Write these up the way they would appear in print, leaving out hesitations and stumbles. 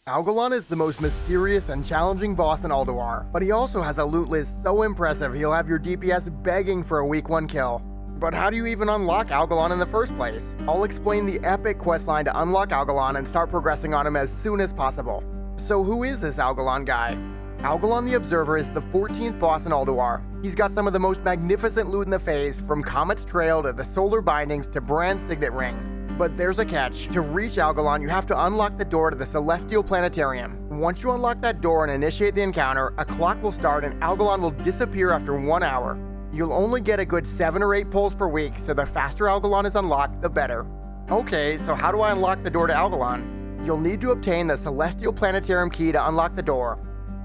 Algalon is the most mysterious and challenging boss in Ulduar, but he also has a loot list so impressive he'll have your DPS begging for a week 1 kill. But how do you even unlock Algalon in the first place? I'll explain the epic questline to unlock Algalon and start progressing on him as soon as possible. So who is this Algalon guy? Algalon the Observer is the 14th boss in Ulduar. He's got some of the most magnificent loot in the phase, from Comet's Trail to the Solar Bindings to Brand's Signet Ring. But there's a catch. To reach Algalon, you have to unlock the door to the Celestial Planetarium. Once you unlock that door and initiate the encounter, a clock will start and Algalon will disappear after 1 hour. You'll only get a good 7 or 8 pulls per week, so the faster Algalon is unlocked, the better. Okay, so how do I unlock the door to Algalon? You'll need to obtain the Celestial Planetarium key to unlock the door.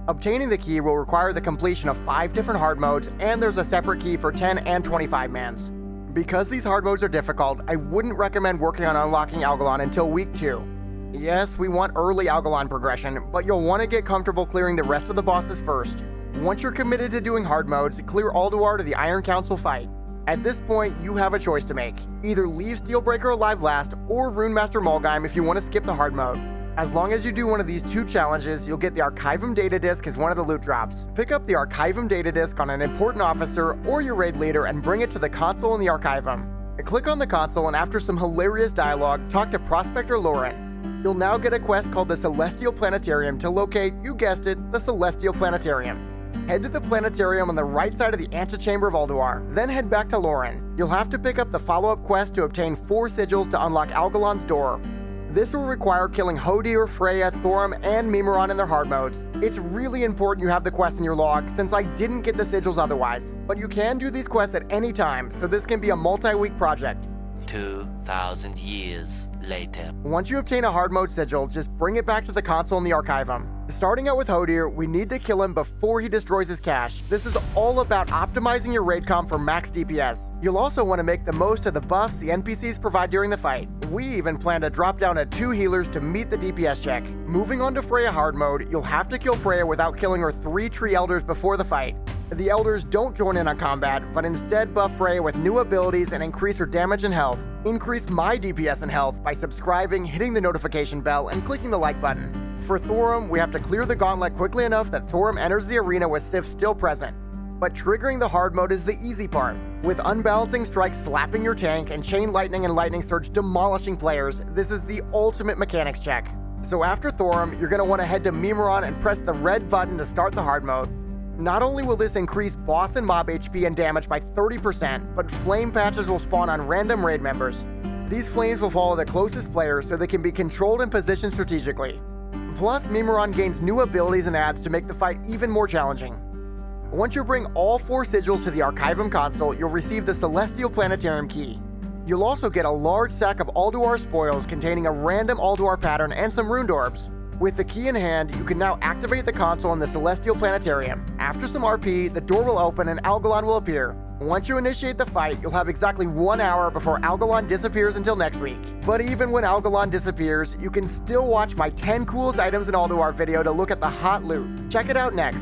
Obtaining the key will require the completion of 5 different hard modes, and there's a separate key for 10 and 25 mans. Because these hard modes are difficult, I wouldn't recommend working on unlocking Algalon until week 2. Yes, we want early Algalon progression, but you'll want to get comfortable clearing the rest of the bosses first. Once you're committed to doing hard modes, clear Ulduar to the Iron Council fight. At this point, you have a choice to make. Either leave Steelbreaker alive last, or Runemaster Mulgheim if you want to skip the hard mode. As long as you do one of these 2 challenges, you'll get the Archivum Data Disc as one of the loot drops. Pick up the Archivum Data Disc on an important officer or your raid leader and bring it to the console in the Archivum. Click on the console and after some hilarious dialogue, talk to Prospector Lauren. You'll now get a quest called the Celestial Planetarium to locate, you guessed it, the Celestial Planetarium. Head to the planetarium on the right side of the antechamber of Ulduar, then head back to Lauren. You'll have to pick up the follow-up quest to obtain 4 sigils to unlock Algalon's door. This will require killing Hodir, Freya, Thorim, and Mimiron in their hard modes. It's really important you have the quest in your log, since I didn't get the sigils otherwise. But you can do these quests at any time, so this can be a multi-week project. 2,000 years later. Once you obtain a hard mode sigil, just bring it back to the console in the Archivum. Starting out with Hodir, we need to kill him before he destroys his cache. This is all about optimizing your raid comp for max DPS. You'll also want to make the most of the buffs the NPCs provide during the fight. We even plan to drop down to 2 healers to meet the DPS check. Moving on to Freya Hardmode, you'll have to kill Freya without killing her 3 tree elders before the fight. The elders don't join in on combat, but instead buff Freya with new abilities and increase her damage and health. Increase my DPS and health by subscribing, hitting the notification bell, and clicking the like button. For Thorim, we have to clear the gauntlet quickly enough that Thorim enters the arena with Sif still present. But triggering the hard mode is the easy part. With unbalancing strikes slapping your tank and chain lightning and lightning surge demolishing players, this is the ultimate mechanics check. So after Thorim, you're going to want to head to Mimiron and press the red button to start the hard mode. Not only will this increase boss and mob HP and damage by 30%, but flame patches will spawn on random raid members. These flames will follow the closest player so they can be controlled and positioned strategically. Plus, Mimiron gains new abilities and adds to make the fight even more challenging. Once you bring all 4 sigils to the Archivum console, you'll receive the Celestial Planetarium key. You'll also get a large sack of Ulduar spoils containing a random Ulduar pattern and some runed orbs. With the key in hand, you can now activate the console in the Celestial Planetarium. After some RP, the door will open and Algalon will appear. Once you initiate the fight, you'll have exactly 1 hour before Algalon disappears until next week. But even when Algalon disappears, you can still watch my 10 coolest items in Ulduar video to look at the hot loot. Check it out next.